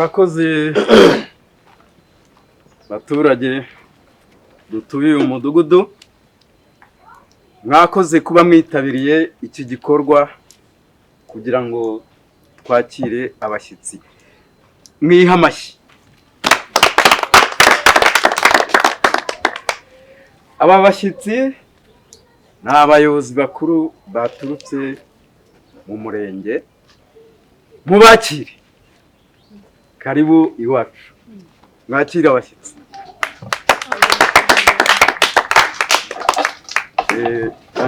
murakoze baturage dutuye umudugudu, mwakoze kuba mwitabiriye iki gikorwa kugira ngo twakire abashyitsi. Mwiha amashyi. Aba bashyitsi ni abayobozi bakuru baturutse mu murenge, mubakire. Karibu iwacu. Mwakire abashyitsi.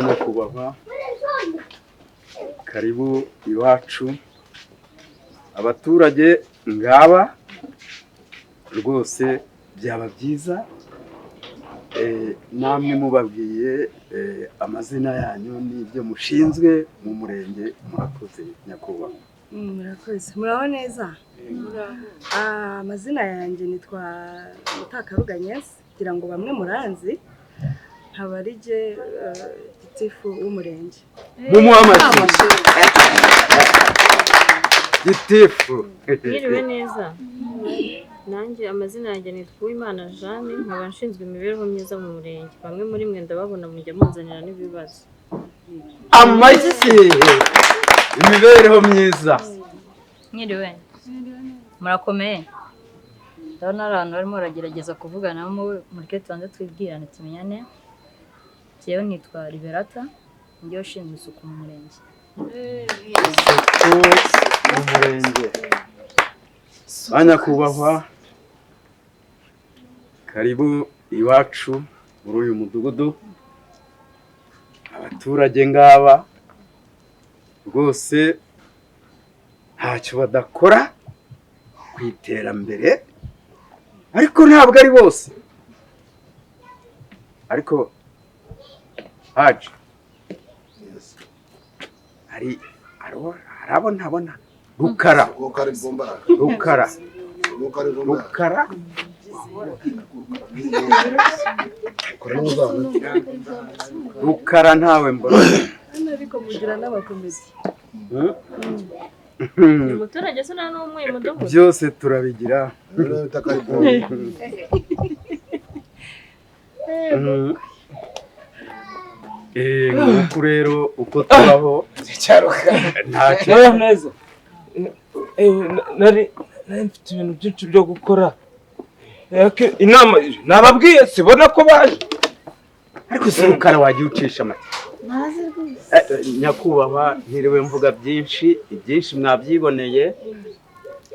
Nyakubahwa, karibu iwacu. Abaturage ngaba rwose byaba byiza namwe mubabwiye amazina yanyu n'ibyo mushinzwe mu murenge. Murakoze nyakubahwa. Murakoze. Muraho neza? Amazina yanjye nitwa Mutakaruga Agnes, kugira ngo bamwe muranzi. Nkaba ari je gitifu w'umurenge. Mumuha amashyi. Gitifu. Mwiriwe neza. Nanjye amazina yanjye nitwa Uwimana Jeanne, nkaba nshinzwe imibereho myiza mu murenge. Bamwe muri mwe ndababona mujya munzanira n'ibibazo. Amashyi. Imibereho myiza. Mwiriwe. Murakomeye. Ndabona abantu barimo baragerageza kuvugana muri tubanze twibwirane tumenyane. Jewe nitwa Liberata, njye ushinzwe isuku mu murenge. Mu murenge. Banyakubahwa, karibu iwacu muri uyu mudugudu. Abaturage ngaba rwose ntacyo badakora ku iterambere, ariko ntabwo ari bose. Ariko haje hari abo ntabona. Rukara Rukara ntawe mbona. Ariko mugira n'abakomezi. Umuturage se nta n'umwe mudugudu. Byose turabigira. Nguko rero uko tubaho ntacyo neza. Nari mfite ibintu byinshi byo gukora. Inama nababwiye sibona ko baje. Ariko si Rukara wagiye ucisha make. Nyakubahwa, ntiriwe mvuga byinshi, ibyinshi mwabyiboneye.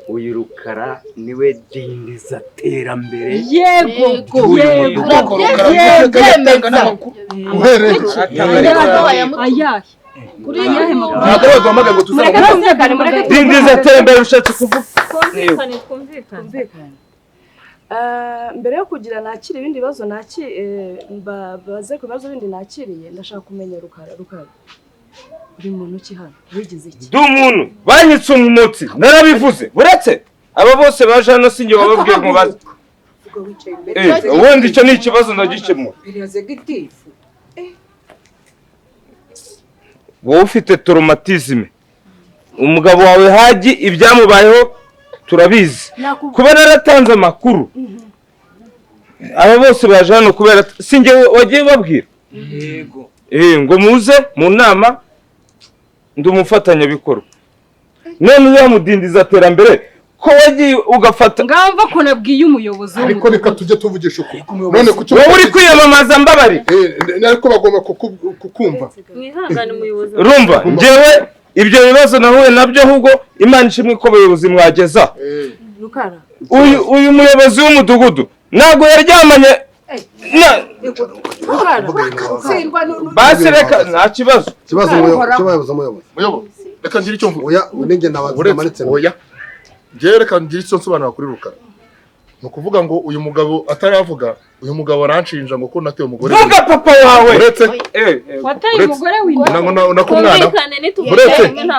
Uyu Rukara niwe dindiza terambere. Yego. Dindiza terambere ushatse kuvuga. Twumvikane. Mbere yo kugira nakira ibindi bibazo baze ku bibazo bindi nakiriye, ndashaka kumenya Rukara. Uri muntu ki hano? Wigize iki? Ndi umuntu banyitse umutsi narabivuze. Buretse aba bose baje hano sinjye bababwiye mubaze. Ubundi icyo ni ikibazo ndagikemura. Wowe ufite traumatisme. Umugabo wawe Haji ibyamubayeho turabizi. Kuba naratanze amakuru. Aba bose baje hano kubera sinjye wagiye babwira. Yego. ngo muze mu nama ndumufatanya bikorwa none uyamudindiza terambere ko wagiye ugafata ngamva ko nabwiye umuyobozi ariko reka tujye tuvugisha uko none kucyo wowe uri kwiyamamaza mbabari ariko bagomba kukumva mwihangane umuyobozi rumva njewe ibyo bibazo nahuye nabyo ahubwo Imana ishimwe ko abayobozi mwageza Rukara uyu muyobozi w'umudugudu ntago yaryamanye basi reka nta kibazo muyobozi reka ngira icyo mvuga oya unenge nabazamanitse oya ngiye reka ngira icyo nsobanura kuri Rukara no kuvuga ngo uyu mugabo ataravuga uyu mugabo aranshinja ngo ko nateye umugore vuga papa wawe uretse wateye umugore w'inda nakumwana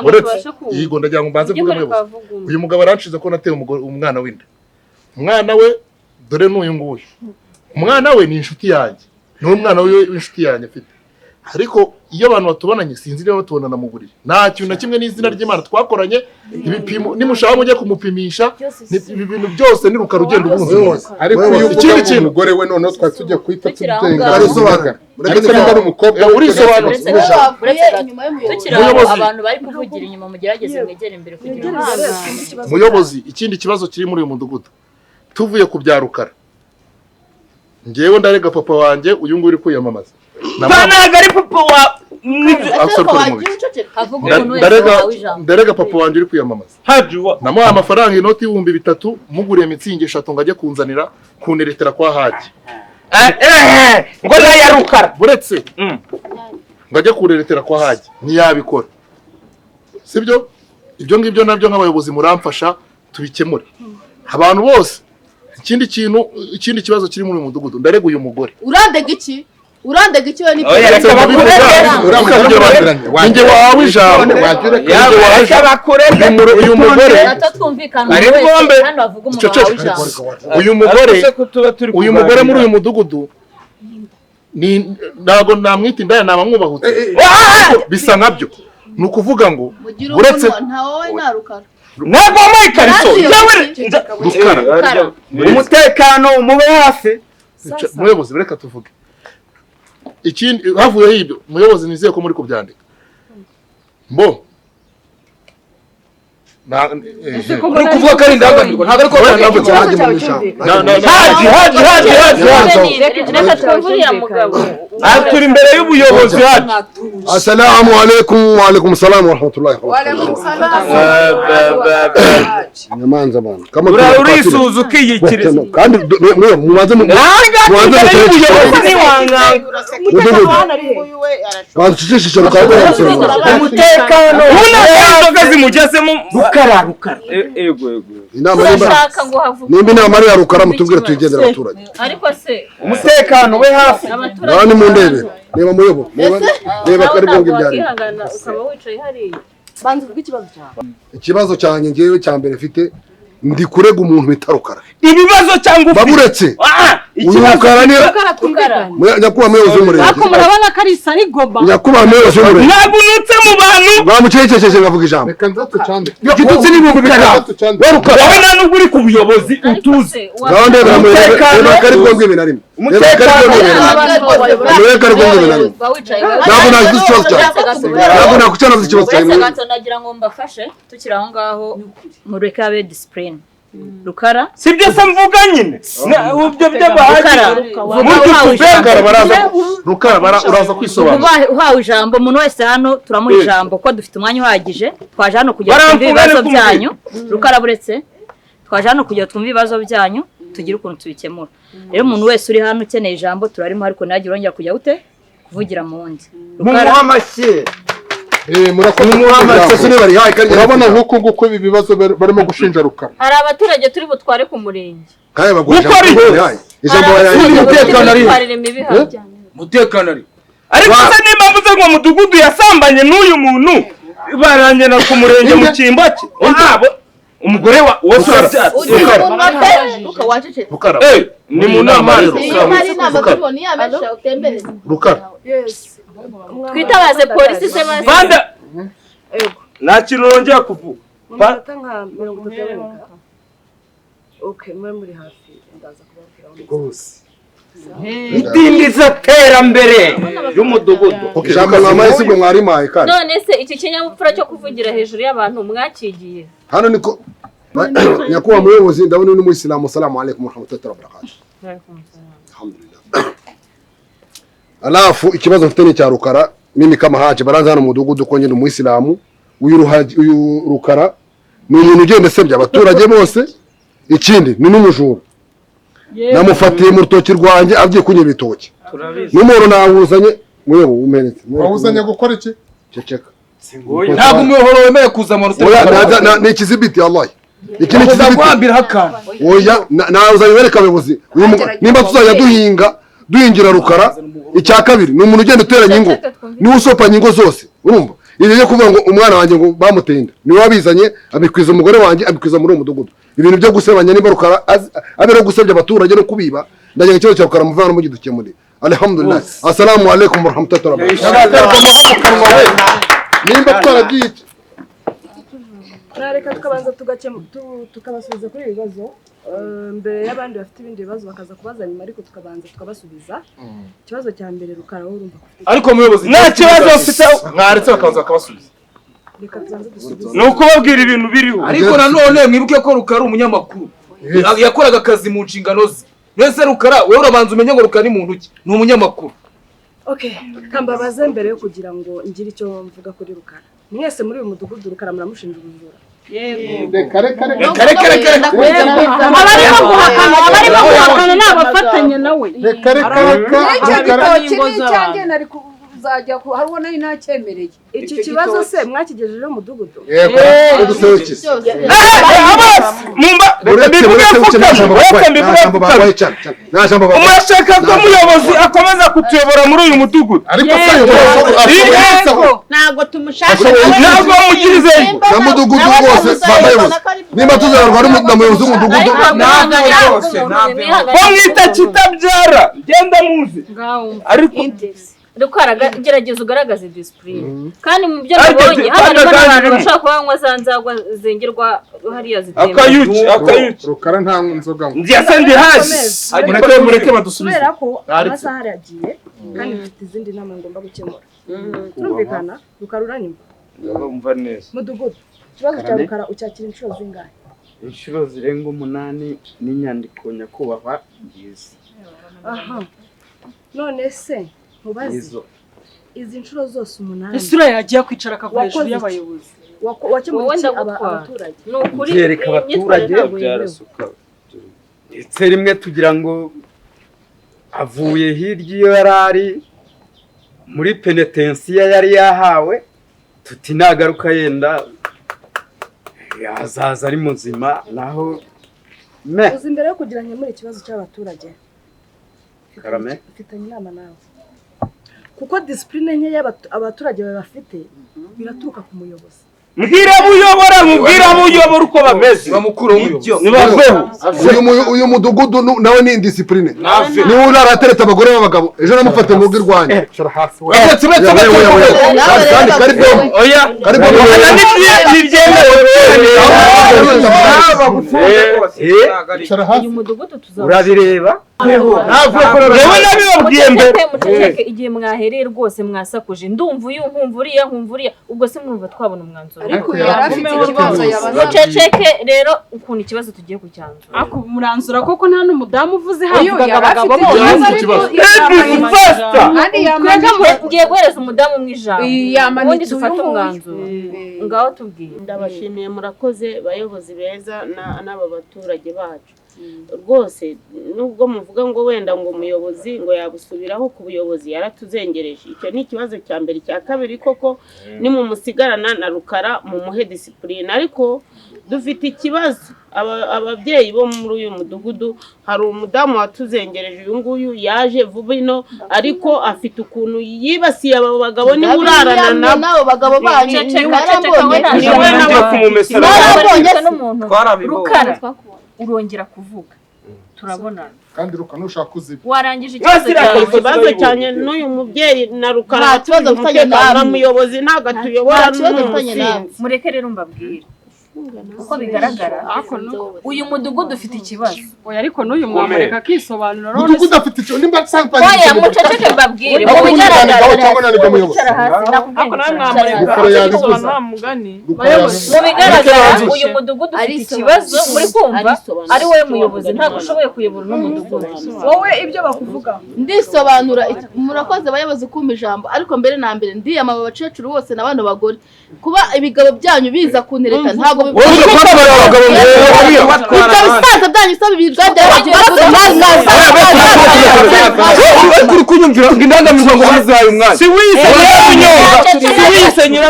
uretse yigo ndagira ngo mbanze vuga muyobozi uyu mugabo aranshinja ko nateye umwana w'inda umwana we dore n'uyu nguyu umwana we ni inshuti yanjye n'umwana we w'inshuti yanjye afite ariko iyo abantu batubonanye sinzi niba batubonana mu buriri nta kintu na kimwe n'izina ry'Imana twakoranye ibipimo nimushaka mujye kumupimisha ibi bintu byose ni Rukara ugenda ubunzi ariko iyo ikindi kintu umugore we noneho twari tujya kwita tubyengana ariko niba ari umukobwa urisobanura abantu bari kuvugira inyuma mugerageze mwegere imbere kugira ngo muyobozi ikindi kibazo kiri muri uyu mudugudu tuvuye ku bya Rukara ngewe ndarega papa wanjye uyu nguyu uri kwiyamamaza ntabwo ari papa wa ndarega papa wanjye uri kwiyamamaza namuhaye amafaranga inoti y'ibihumbi 3 muguriye mitsingi 3 ngo ajye kunzanira kuneretera kwa Haji ngo ya Rukara buretse ngo ajye kuneretera kwa Haji ntiyabikora sibyo ibyo ngibyo nabyo nk'abayobozi muramfasha tubikemure abantu bose ikindi kibazo kiri muri uyu mudugudu ndarega uyu mugore urandega iki we ni ninjye wawe ijambo uyu mugore uyu mugore muri uyu mudugudu ntabwo namwita indaya naba mwubahutse bisa nkabyo ni ukuvuga ngo uretse nta wowe na Rukara ntabwo wambaye ikariso Rukara umutekano umube hafi muyobozi reka tuvuge ikindi havuyeho ibyo muyobozi nizeye ko muri kubyandika mbo uri kuvuga ko ari indangamirwa ntabwo ariko reka twumvire mugabo turi imbere y'ubuyobozi hacu assalamu alaikum wa alaikum salam wa rahmatullahi wa barakatuh nyamanza bana kama urisuza ukiyikiriza kandi mubanze umutekano inzoga zimugezemo Rukara ego nimba inama ari ya Rukara mutubwire tuyigendera abaturage ariko se umutekano we hafi nani mu ndebe niba muyobo niba kari bwo ibyari ukaba wicaye hariya banze uvuge ikibazo cyawe ikibazo cyanjye ngewe cya mbere mfite ndi kurega umuntu bita Rukara ibibazo cyangwa baburetse uyu Rukara ni nyakuba muyobozi w'umurenge ariko murabona ko ari isari goba nyakuba muyobozi w'umurenge nabunutse mu bantu bamucecekeshe ngavuga ijambo reka nzatu cyande igitutsi ni mu Rukara wowe nta nubwo uri ku buyobozi utuze gahunda y'umutekano kari bwo ngwime na rimwe umutekano ntabwo nagize ikibazo cyawe ntabwo nakucyana ikibazo cyawe nagira ngo mbafashe tukiri aho ngaho mureke abe discipline Rukara sibyo se mvuga nyine ubyo by'abahaji Rukara uraza kwisobanura uhawe ijambo umuntu wese hano turamuha ijambo ko dufite umwanya uhagije twaje hano kugira twumve ibibazo byanyu Rukara buretse twaje hano kugira twumve ibibazo byanyu tugire ukuntu tubikemura rero umuntu wese uri hano ukeneye ijambo turarimo ariko nagiye urongera kujya ute kuvugira mu wundi Rukara amashyi urabona nk'uko nguko ibi bibazo barimo gushinja Rukara hari abaturage turi butware ku murenge kandi bagusha umutekano ari ariko se nimba mvuze ngo mudugudu yasambanye n'uyu muntu barangena ku murenge mu cyimbo cye umugore wa Rukara ni mu nama Rukara twitabaze polisi se maze banda nta kintu nongera kuvuga Mata nka 30 okay mwe muri hafi ndaza kubabwira rwose idindiza terambere y'umudugudu ijambo mwamaye sibwo mwarimaye kandi none se iki kinyabupfura cyo kuvugira hejuru y'abantu mwakigiye hano niko nyakuba muyobozi ndabona ni muislamu assalamu alaykum wa rahmatullahi wa barakatuh alhamdulillah alafu ikibazo mfite ni cya Rukara mimi kama Haji baranza hano mudugudu ko nyine muislamu uyu Rukara ni umuntu ugenda asebya abaturage bose ikindi ni n'umujura namufatiye mu rutoki rwanjye agiye kunywa ibitoki n'umuntu nawuzanye muyobo umenetse wawuzanye gukora iki ceceka ntabwo umuhoro wemeye kuza mu rutoki oya ni ikizibiti Allah iki ni ikizibiti oya nawuzanye bereka abayobozi nimba tuzajya duhingira Rukara icya kabiri ni umuntu ugenda uteranya ingo niwe usopanya ingo zose urumva ibi byo kuvuga ngo umwana wanjye ngo bamuteye inda niwe wabizanye abikwiza umugore wanjye abikwiza muri uwo mudugudu ibintu byo gusebanya nimba Rukara abera gusebya abaturage no kubiba ndagira ikibazo cya Rukara muvana mu gidukemure alhamdulillah assalamu alaikum warahmatullahi wabarakatuh nimba twaragiye reka tukabanza tukabasubiza kuri ibibazo mbere y'abandi bafite ibindi bibazo bakaza kubaza nyuma ariko tukabanza tukabasubiza ikibazo cya mbere Rukara wowe urumva ariko muyobozi nta kibazo ufite mwaretse bakabanza bakabasubiza reka tubanze dusubize ni ukubabwira ibintu biriho ariko nanone mwibuke ko Rukara umunyamakuru yakoraga akazi mu nshingano ze mwese Rukara wewe urabanza umenye ngo Rukara ni muntu ki ni umunyamakuru. Okay kambabaze mbere yo kugira ngo ngire icyo mvuga kuri Rukara mwese muri uyu mudugudu Rukara muramushinja ubujura abarimo guhakana n'abafatanya nawe cyanjye nari kuzajya hariho nari nacyemereye iki kibazo se mwakigejejeho mu mudugudu yego dusohoke umurashaka ko umuyobozi akomeza kutuyobora muri uyu mudugudu ariko ntabwo tumushaka ntabwo mugirize na mudugudu wose babayobozi nimba tuzabarwa n'umuyobozi w'umudugudu ko mwita kitabyara genda muzi ariko Rukara gerageza ugaragaze discipline kandi mu byo nabonye hano abantu bashaka kubanywa za nzagwa zengerwa hariya zitemewe akayuki Rukara nta nzoga ndiyase ndi hasi mureke badusubize kubera ko amasaha aragiye kandi mfite izindi nama ngomba gukemura turumvikana Rukara uranyumva umva neza mudugudu ikibazo cya Rukara ucyakira inshuro zingahe inshuro zirenga 8 n'inyandiko nyakubahwa ngize aha none se mubazi izi nshuro zose 8 isura yagiye kwicara akavuga hejuru y'abayobozi wakemuye abaturage ni ukuri yereka abaturage byarasuka ndetse rimwe tugira ngo avuye hirya iyo yarari muri penetensiya yari yahawe tuti nagaruka yenda yazaza ari muzima naho uzi imbere yo kugira ngo muri ikibazo cy'abaturage Karame mfitanye inama nawe kuko discipline nke y'abaturage bafite biraturuka ku muyobozi mbwira buyobora uko bameze bamukuru w'ibyo nibaveho uyu mudugudu nawe ni indiscipline niwe uratereta abagore b'abagabo ejo namufate mu rw'irwanya urabireba igihe mwahereye rwose mwasakuje ndumva uyu nkumva uriya ubwo se mwumva twabona umwanzuro ariko yarafite ikibazo yabaza muceceke rero ukuntu ikibazo tugiye kucyanzura ako muranzura koko nta n'umudamu uvuze havugaga abagabo ngiye guhereza umudamu mu ijambo ubundi dufate umwanzuro ngaho tubwiye. Ndabashimiye murakoze bayobozi beza n'aba baturage bacu rwose nubwo muvuga ngo wenda ngo umuyobozi ngo yabusubiraho ku buyobozi yaratuzengereje icyo ni ikibazo cya mbere. Cya kabiri koko ni mu musigarana na Rukara mu muhe discipline ariko dufite ikibazo ababyeyi bo muri uyu mudugudu hari umudamu watuzengereje uyu nguyu yaje vuba ino ariko afite ukuntu yibasiye aba bagabo ni urarana nabo bagabo banyu Rukara urongera kuvuga turabona kandi Rukara nushaka kuziba warangije ikibazo cyane n'uyu mubyeyi na Rukara kibazo mfanye na muyobozi ntago tuyobora mureke rero mbabwira uko bigaragara uyu mudugudu ufite ikibazo oya ariko n'uyu mwamureka akisobanura none mudugudu afite icyo nimba sanpa oya muceceke mbabwire mu bigaragara uyu mudugudu ufite ikibazo muri kumva ari wowe muyobozi ntabwo ushoboye kuyobora n'umudugudu wowe ibyo bakuvuga ndisobanura murakoze abayobozi kumva ijambo ariko mbere na mbere ndiyama abacecuru bose na bano bagore kuba ibigabo byanyu biza kuntereta ntabwo kuri kunyumvira ngo indangamirwa ngo bazaye umwanya si wisenyera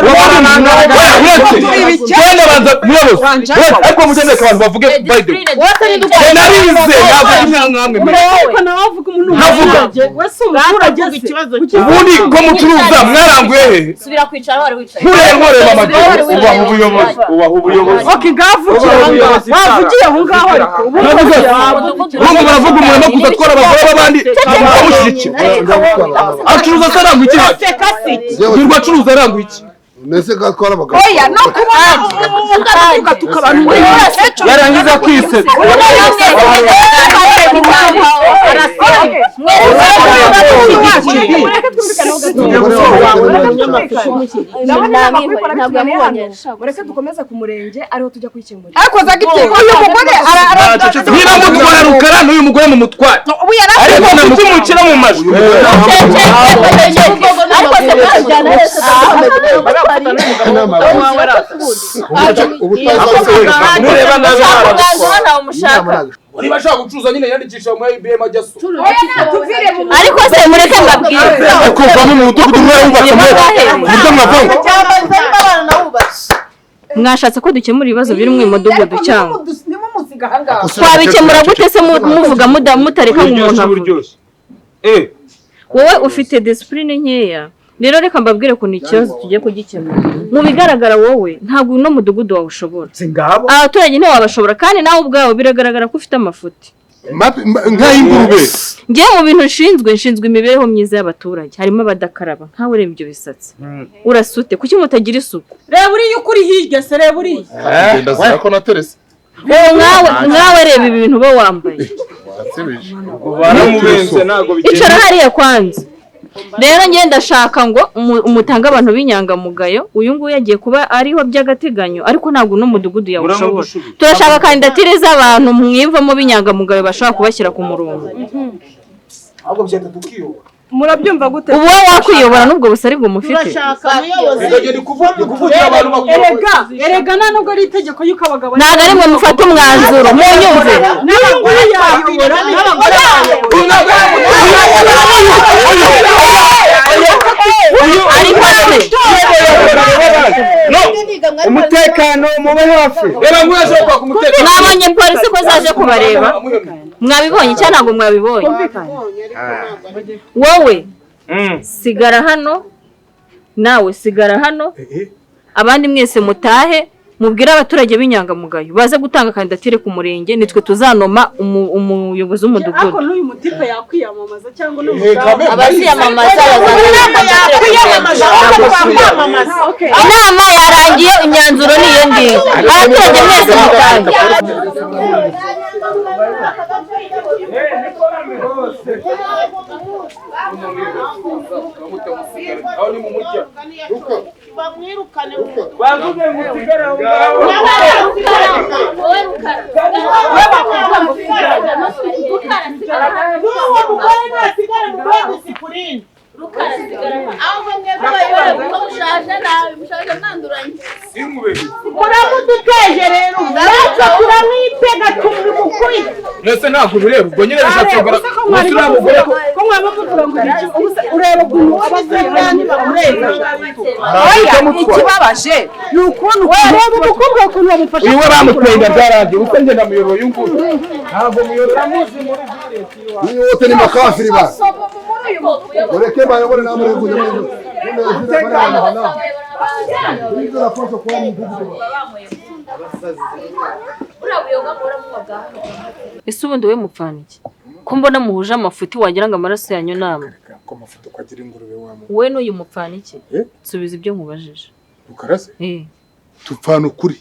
cyane banza muyobozi ariko mugende abantu bavuge by the way narize ntabwo ariko nawe avuga umuntu wese umuturage ikibazo ubundi ko mucuruza mwaranguye he subira kwicara wari wicaye nkureba amaguru ubaha ubuyobozi okay ngavugiye aho ngaho ariko ubu baravuga umuntu kuza atwara abagore b'abandi acuruza sarangwa iki hirwa acuruza arangwa iki nese gatwara abagabo oya no kuba umugabo tukabana muri yarangiza kwiseta ureke dukomeze ku murenge ariho tujya kwikemurira ariko zagitego uyu mugore niba mutwara rukara n'uyu mugore mu mutware ariko namukimukira mu majwi nureba nabi niba ashaka gucuruza nyine yandikisha mu IBM ajya so ariko se mureke mbabwire ariko vamo mu mudugudu umwe wubatse muryo mwavanga mwashatse ko dukemura ibibazo biri mu mudugudu cyangwa twabikemura gute se muvuga mutareka nk'umuntu avuga wowe ufite discipline nkeya rero reka mbabwire ko ni ikibazo tugiye kugikemura mu bigaragara wowe ntabwo uno mudugudu wawe ushobora abaturage ntibo wabashobora kandi nawe ubwawe biragaragara ko ufite amafuti nk'ay'ingurube ngewe mu bintu nshinzwe imibereho myiza y'abaturage harimo abadakaraba nkawe ureba ibyo bisatsi urasute kuki mutagira isuku reba uriya ukuri hirya se reba uriya ngenda zira ko naterese nkawe reba ibintu uba wambaye icara hariya kwanza rero ngenda ndashaka ngo umutange abantu b'inyangamugayo uyu nguyu yagiye kuba ariho by'agateganyo ariko ntabwo n'umudugudu yawushobora turashaka kandidatire z'abantu mwivamo b'inyangamugayo bashobora kubashyira ku murongo murabyumva gute ubu wowe wakwiyobora n'ubwo busari bwo mufite erega nta nubwo ari itegeko y'uko abagabo ntabwo ari mwe mufata umwanzuro munyumve n'abagore yayobora n'abagore ariko se umutekano mube hafi mwabonye polisi ko zaje kubareba mwabibonye cyangwa ntabwo mwabibonye wowe sigara hano nawe sigara hano abandi mwese mutahe mubwire abaturage b'inyangamugayo baze gutanga kandidatire ku murenge nitwe tuzanoma umuyobozi w'umudugudu ariko n'uyu mutipe yakwiyamamaza cyangwa abaziyamamaza inama yarangiye imyanzuro ni iyo ngiyo abaturage mwese mutahe bamwirukane bavuge ngo usigare aho ngaho uramuduteje rero natwe turamwitega tumukuri nese ntabwo bireba ubwo nyine bishatse kugaragara ko mwaba muvuga ngo ureba ukuntu abazirani bamureba ikibabaje ni ukuntu wareba umukobwa ukuntu bamufasha uyu we bamutwenga byarangiye uko njye ndamuyoboye uyu nguyu ntabwo muyobora muzi muri vireti ni wote ni makafiri ba ureke bayobore namwe rero kujya muri ese ubundi we mupfana iki ko mbona muhuje amafuti wagira ngo amaraso yanyu namwe ko amafoto ko agira ingurube wamwe we n'uyu mupfana iki subiza ibyo nkubajije ukarase eh tupfana ukuri